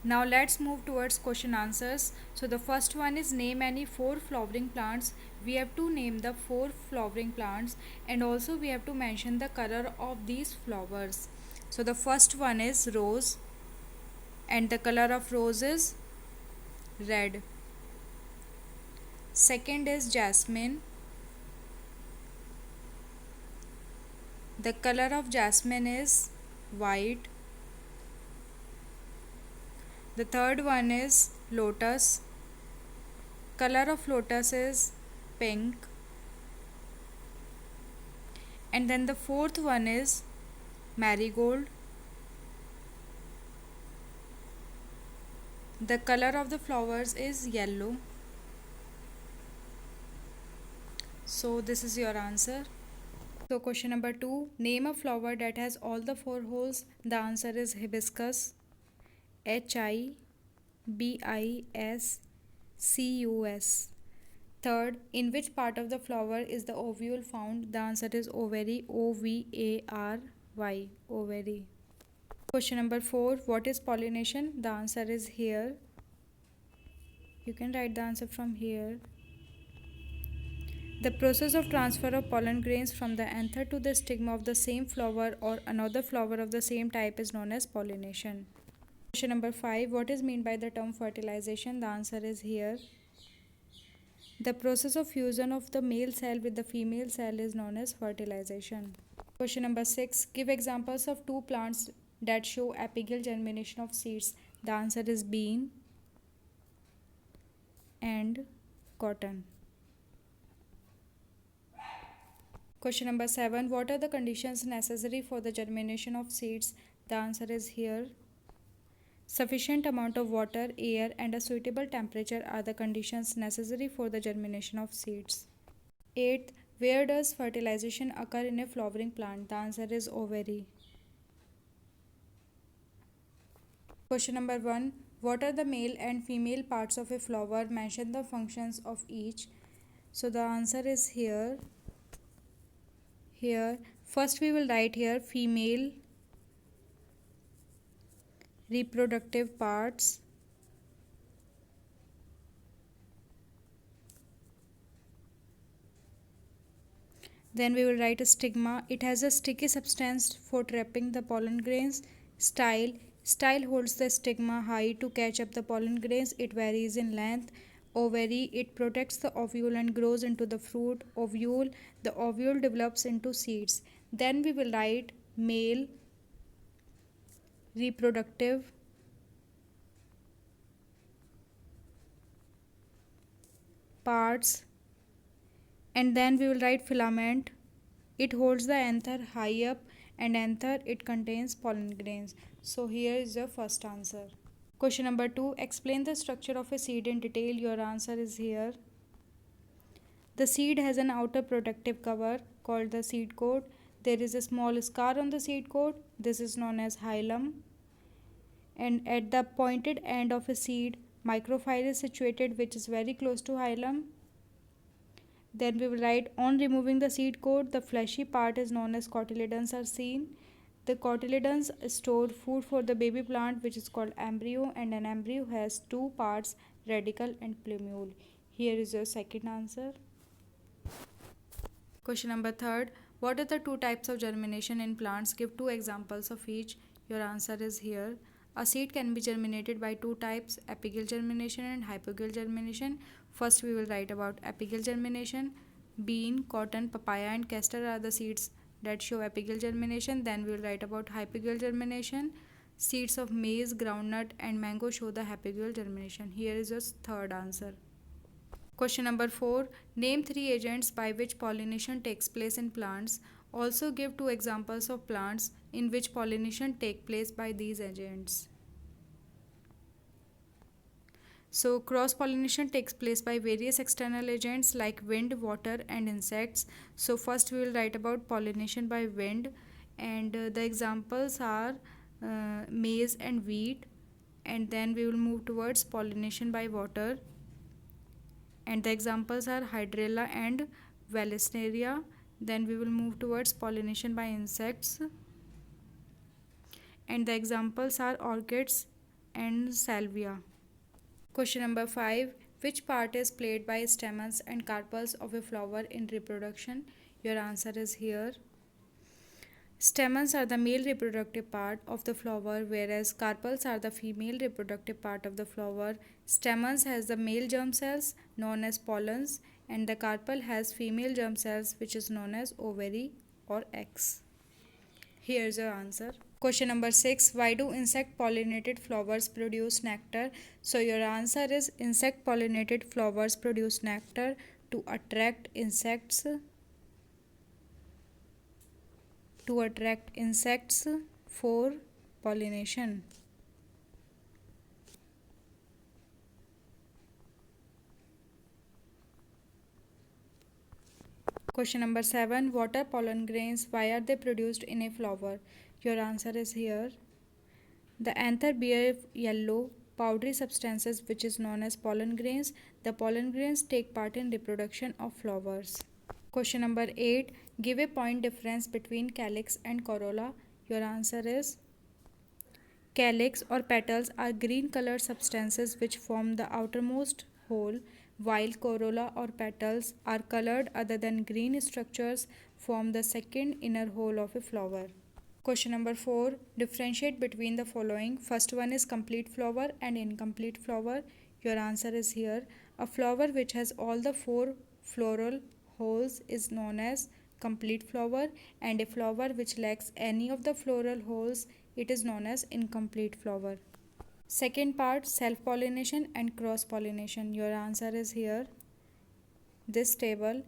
Now let's move towards question answers. So the first one is name any 4 flowering plants. We have to name the 4 flowering plants, and also we have to mention the color of these flowers. So the first one is rose, and the color of rose is red. Second is jasmine. The color of jasmine is white. The third one is lotus. Color of lotus is pink. And then the fourth one is marigold. The color of the flowers is yellow. So this is your answer. So question number 2, name a flower that has all the 4 holes. The answer is hibiscus. Hibiscus. Third, in which part of the flower is the ovule found? The answer is ovary. Ovary. Ovary. Question number 4, what is pollination? The answer is here. You can write the answer from here. The process of transfer of pollen grains from the anther to the stigma of the same flower or another flower of the same type is known as pollination. Question number 5, what is meant by the term fertilization? The answer is here. The process of fusion of the male cell with the female cell is known as fertilization. Question number 6, give examples of 2 plants that show apical germination of seeds. The answer is bean and cotton. Question number 7, what are the conditions necessary for the germination of seeds? The answer is here. Sufficient amount of water, air, and a suitable temperature are the conditions necessary for the germination of seeds. 8th, where does fertilization occur in a flowering plant? The answer is ovary. Question number 1, what are the male and female parts of a flower? Mention the functions of each. So the answer is here. First we will write here female reproductive parts. Then we will write a stigma. It has a sticky substance for trapping the pollen grains. Style holds the stigma high to catch up the pollen grains. It varies in length. Ovary, it protects the ovule and grows into the fruit. Ovule, the ovule develops into seeds. Then we will write male reproductive parts, and then we will write filament. It holds the anther high up, and anther, it contains pollen grains. So here is your first answer. Question number 2, explain the structure of a seed in detail. Your answer is here. The seed has an outer protective cover called the seed coat. There is a small scar on the seed coat. This is known as hilum. And at the pointed end of a seed, microphyll is situated, which is very close to hilum. Then we will write, on removing the seed coat, the fleshy part is known as cotyledons are seen. The cotyledons store food for the baby plant, which is called embryo, and an embryo has 2 parts, radicle and plumule. Here is your second answer. Question number 3, what are the 2 types of germination in plants? Give 2 examples of each. Your answer is here. A seed can be germinated by 2 types, apical germination and hypogeal germination. First we will write about apical germination. Bean, cotton, papaya and castor are the seeds that show apical germination. Then we will write about hypogeal germination. Seeds of maize, groundnut and mango show the hypogeal germination. Here is your third answer. Question number 4, name 3 agents by which pollination takes place in plants. Also give 2 examples of plants in which pollination takes place by these agents. So cross pollination takes place by various external agents like wind, water and insects. So first we will write about pollination by wind, and the examples are maize and wheat. And then we will move towards pollination by water, and the examples are hydrilla and vallisneria. Then we will move towards pollination by insects, and the examples are orchids, and salvia. Question number 5. Which part is played by stamens and carpels of a flower in reproduction? Your answer is here. Stamens are the male reproductive part of the flower, whereas carpels are the female reproductive part of the flower. Stamens has the male germ cells known as pollens, and the carpel has female germ cells which is known as ovary or eggs. Here's your answer. Question number 6. Why do insect pollinated flowers produce nectar? So your answer is insect pollinated flowers produce nectar to attract insects for pollination. Question number 7. What are pollen grains? Why are they produced in a flower? Your answer is here. The anther bear yellow, powdery substances which is known as pollen grains. The pollen grains take part in reproduction of flowers. Question number 8. Give a point difference between calyx and corolla. Your answer is calyx or petals are green colored substances which form the outermost hole, while corolla or petals are colored other than green structures form the second inner hole of a flower. Question number 4. Differentiate between the following. First one is complete flower and incomplete flower. Your answer is here. A flower which has all the 4 floral holes is known as complete flower, and a flower which lacks any of the floral holes, it is known as incomplete flower. Second part, self pollination and cross pollination. Your answer is here. This table.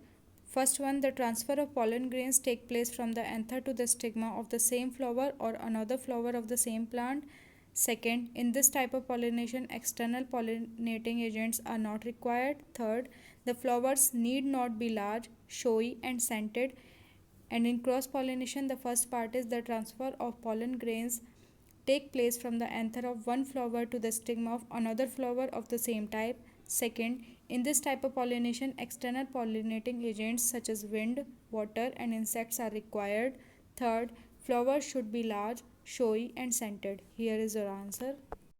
First one, the transfer of pollen grains take place from the anther to the stigma of the same flower or another flower of the same plant. Second, in this type of pollination, external pollinating agents are not required. Third, the flowers need not be large, showy, and scented. And in cross pollination, the first part is the transfer of pollen grains take place from the anther of one flower to the stigma of another flower of the same type. Second, in this type of pollination, external pollinating agents such as wind, water, and insects are required. Third, flowers should be large, showy, and scented. Here is your answer.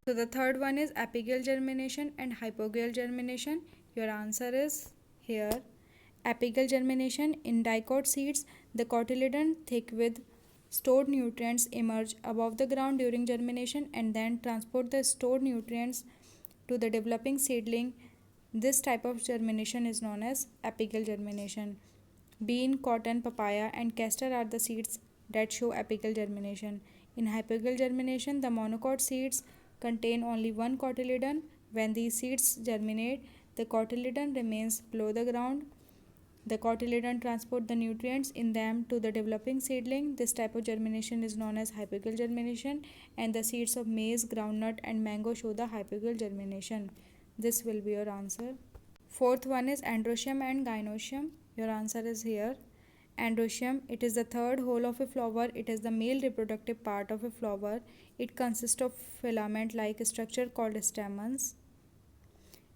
So the third one is apical germination and hypogal germination. Your answer is here. Apical germination, in dicot seeds, the cotyledon thick with stored nutrients emerge above the ground during germination and then transport the stored nutrients to the developing seedling. This type of germination is known as apical germination. Bean, cotton, papaya, and castor are the seeds that show apical germination. In hypogal germination, the monocot seeds contain only one cotyledon. When these seeds germinate, the cotyledon remains below the ground. The cotyledon transport the nutrients in them to the developing seedling. This type of germination is known as hypogal germination, and the seeds of maize, groundnut, and mango show the hypogal germination. This will be your answer. Fourth one is androecium and gynoecium. Your answer is here. Androecium, it is the third hole of a flower. It is the male reproductive part of a flower. It consists of filament-like structure called stamens.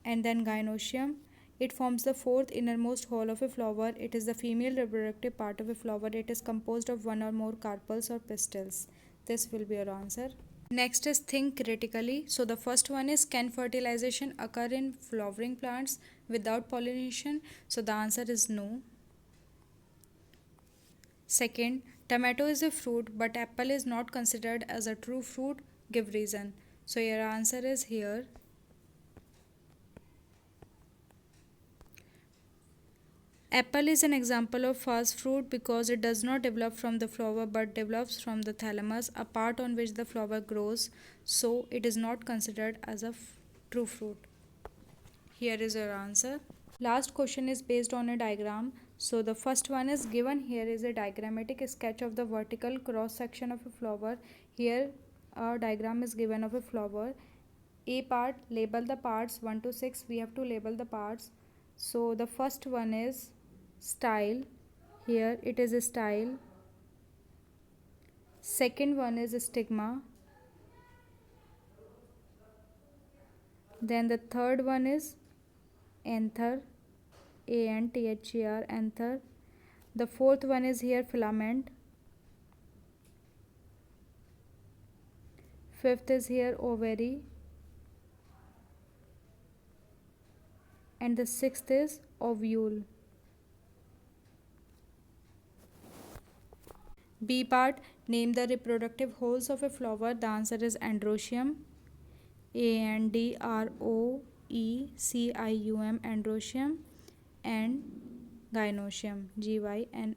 And then gynoecium, it forms the fourth innermost hole of a flower. It is the female reproductive part of a flower. It is composed of one or more carpels or pistils. This will be your answer. Next is think critically. So the first one is, can fertilization occur in flowering plants without pollination? So the answer is no. Second, tomato is a fruit but apple is not considered as a true fruit. Give reason. So your answer is here. Apple is an example of false fruit because it does not develop from the flower but develops from the thalamus, a part on which the flower grows, so it is not considered as a true fruit. Here is your answer. Last question is based on a diagram. So the first one is given here is a diagrammatic sketch of the vertical cross section of a flower. Here a diagram is given of a flower. A part, label the parts 1 to 6. We have to label the parts. So the first one is style. Here it is a style. Second one is a stigma. Then the third one is anther, anther, anther. The fourth one is here filament. Fifth is here ovary. And the sixth is ovule. B part, name the reproductive holes of a flower. The answer is androecium. Androecium, androecium. And gynoecium, gynoecium.